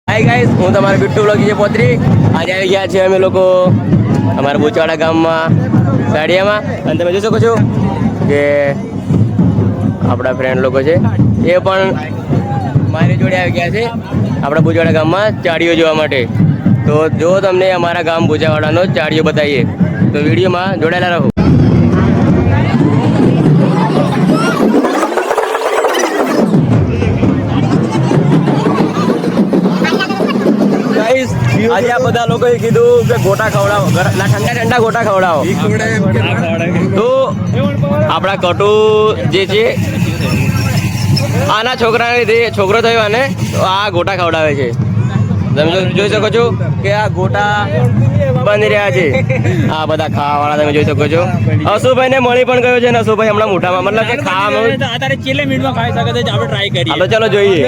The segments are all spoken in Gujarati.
હાય ગાઈસ, હું તમારા બિટ્ટુ વ્લોગ જે પોતરી આજે આવી ગયા છે અમે લોકો અમારા બુચવાડા ગામમાં સાડિયામાં. અને તમે જોઈ શકો છો કે આપણા ફ્રેન્ડ લોકો છે એ પણ મારી જોડે આવી ગયા છે આપણા બુચવાડા ગામમાં ચાડીઓ જોવા માટે. તો જો તમને અમારા ગામ બુચાવાડાનો ચાડીઓ બતાવીએ તો વિડીયોમાં જોડાયેલા રહો. આજે આ બધા લોકોએ કીધું કે ગોટા ખવડાવો, ઠંડા ઠંડા ગોટા ખવડાવો. તો આપણા કટુ જે છે આના છોકરાને લીધે છોકરો થયો અને આ ગોટા ખવડાવે છે. તમે જોઈ શકો છો કે આ ગોટા બની રહ્યા છે. આ બધા ખાવાવાળા તમે જોઈ શકો છો. અશુભાઈ ને મળી પણ ગયો છે ને અશુભાઈ હમણાં મોઢામાં મતલબ કે ખાવામાં છેલ્લે મિનિટમાં ખાઈ શકે છે. આપણે ટ્રાય કરીએ. હાલો ચાલો જોઈએ.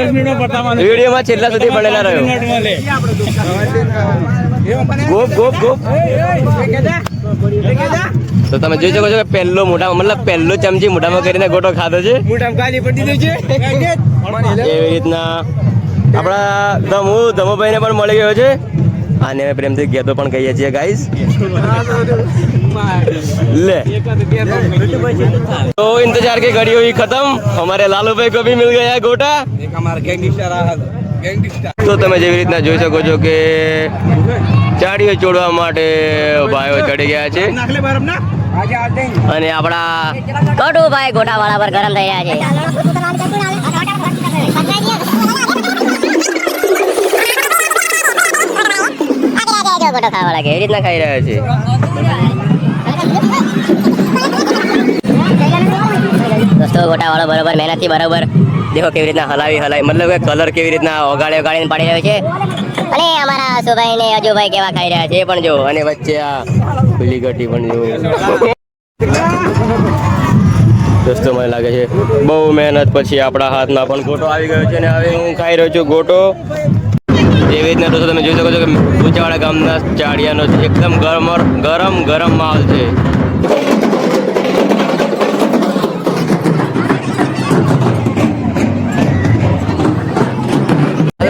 વિડીયોમાં છેલ્લા સુધી બનેલા રહ્યો. ગોપ ગોપ ગોપ. તો તમે જોઈ શકો છો કે પહેલો મોઢા મતલબ પહેલો ચમચી મોઢામાં કરીને ગોટો ખાધો છે. એવી રીતના આપણા ધમુભાઈને પણ મળી ગયો છે. આને પ્રેમથી ગેતો પણ કહીએ છીએ ગાઈસ. ले तो इंतजार की घड़ी हुई खत्म. हमारे लालू भाई को भी मिल गया गोटा. તો તમે જેવી રીતના જોઈ શકો છો કે ચાડીઓ ચોડવા માટે ભાઈઓ ચડી ગયા છે અને આપણા કટુભાઈ ગોટા વાળા પર ગરમ થઈ રહ્યા છે. ગોટા ખાવા લાગે એવી રીતના ખાઈ રહ્યા છે. દોસ્તો ગોટા વાળો બરોબર મહેનતથી બરોબર દેખો કેવી રીતના હલાવી મતલબ કે કલર કેવી રીતના ઓગાળીને પાડી રહ્યો છે. અને અમારા સુભાઈ ને અજુભાઈ કેવા ખાઈ રહ્યા છે એ પણ જો. અને વચ્ચે આ પીલી ગટી પણ જો. દોસ્તો મને લાગે છે બહુ મહેનત પછી આપણા હાથમાં પણ ગોટો આવી ગયો છે. અને હવે હું ખાઈ રહ્યો છું ગોટો. એવી રીતના દોસ્તો તમે જોઈ શકો છો કે બુચાવાડા ગામના ચાડિયાનો એકદમ ગરમ માહોલ છે.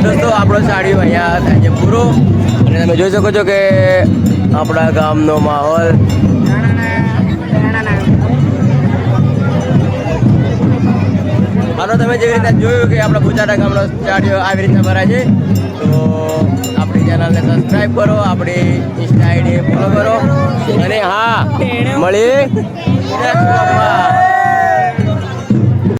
દોસ્તો આપણો સાડીઓ અહીંયા થાય છે પૂરો. અને તમે જોઈ શકો છો કે આપણા ગામનો માહોલ. હાલો તમે જેવી રીતના જોયું કે આપણા બુચાડા ગામનો ચાડીઓ આવી રીતના ભરાય છે. તો આપણી ચેનલને સબસ્ક્રાઈબ કરો, આપણી ઇન્સ્ટા આઈડી ફોલો કરો. અને હા મળીએ.